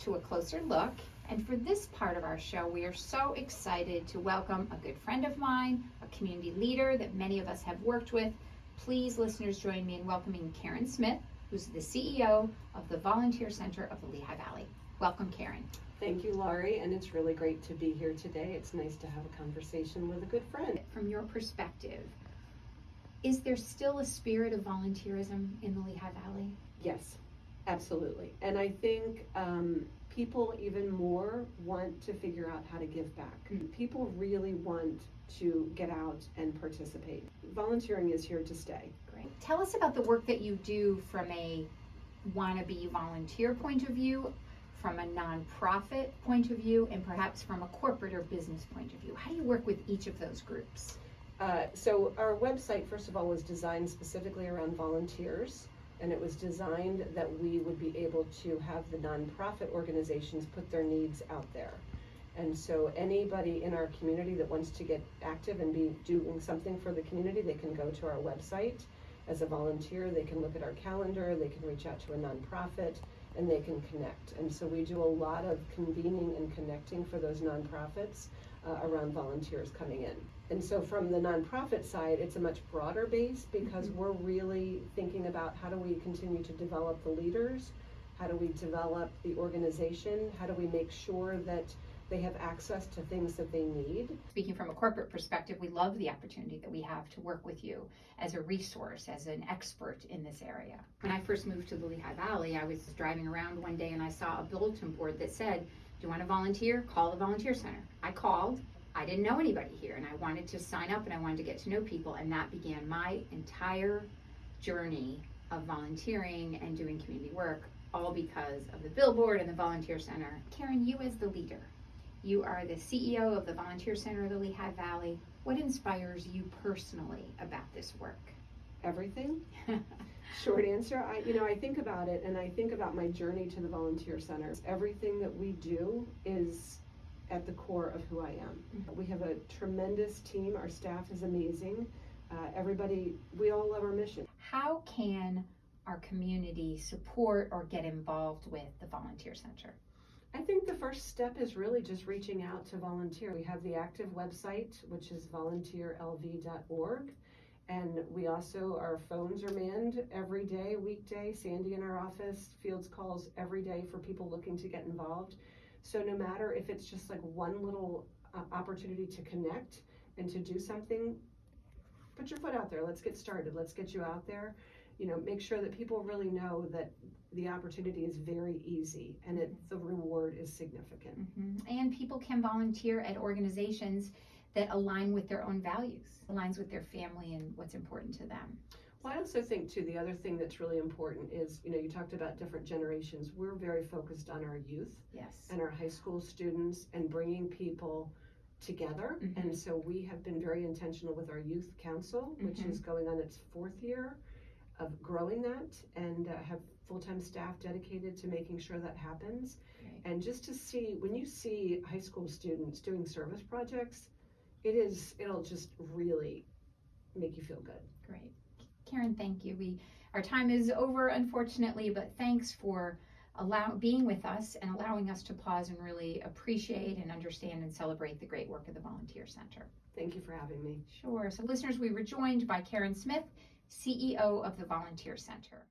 to a closer look. And for this part of our show, we are so excited to welcome a good friend of mine, a community leader that many of us have worked with. Please, listeners, join me in welcoming Karen Smith, who's the CEO of the Volunteer Center of the Lehigh Valley. Welcome, Karen. Thank you, Laurie, and it's really great to be here today. It's nice to have a conversation with a good friend. From your perspective, is there still a spirit of volunteerism in the Lehigh Valley? Yes, absolutely. And I think people even more want to figure out how to give back. People really want to get out and participate. Volunteering is here to stay. Great. Tell us about the work that you do from a wannabe volunteer point of view, from a nonprofit point of view, and perhaps from a corporate or business point of view. How do you work with each of those groups? So our website, first of all, was designed specifically around volunteers, and it was designed that we would be able to have the nonprofit organizations put their needs out there. And so anybody in our community that wants to get active and be doing something for the community, they can go to our website as a volunteer, they can look at our calendar, they can reach out to a nonprofit, and they can connect. And so we do a lot of convening and connecting for those nonprofits around volunteers coming in. And so from the nonprofit side, it's a much broader base because we're really thinking about how do we continue to develop the leaders, how do we develop the organization, how do we make sure that they have access to things that they need. Speaking from a corporate perspective, we love the opportunity that we have to work with you as a resource, as an expert in this area. When I first moved to the Lehigh Valley, I was driving around one day and I saw a bulletin board that said, do you want to volunteer? Call the Volunteer Center. I called. I didn't know anybody here and I wanted to sign up and I wanted to get to know people, and that began my entire journey of volunteering and doing community work, all because of the billboard and the Volunteer Center. Karen, you as the leader, you are the CEO of the Volunteer Center of the Lehigh Valley. What inspires you personally about this work? Everything. Short answer. I think about it and I think about my journey to the Volunteer Center. Everything that we do is at the core of who I am. We have a tremendous team. Our staff is amazing. Everybody, we all love our mission. How can our community support or get involved with the Volunteer Center? I think the first step is really just reaching out to volunteer. We have the active website, which is volunteerlv.org. And we also, our phones are manned every day, weekday. Sandy in our office fields calls every day for people looking to get involved. So no matter if it's just like one little opportunity to connect and to do something, put your foot out there. Let's get started. Let's get you out there. Make sure that people really know that the opportunity is very easy and the reward is significant. And people can volunteer at organizations that align with their own values, aligns with their family and what's important to them. Well, I also think too, the other thing that's really important is, you talked about different generations. We're very focused on our youth. Yes. And our high school students and bringing people together. And so we have been very intentional with our youth council, which is going on its 4th year of growing that, and have full-time staff dedicated to making sure that happens. Great. And just to see, when you see high school students doing service projects, it'll just really make you feel good. Great. Karen, thank you. Our time is over, unfortunately, but thanks for being with us and allowing us to pause and really appreciate and understand and celebrate the great work of the Volunteer Center. Thank you for having me. Sure. So listeners, we were joined by Karen Smith, CEO of the Volunteer Center.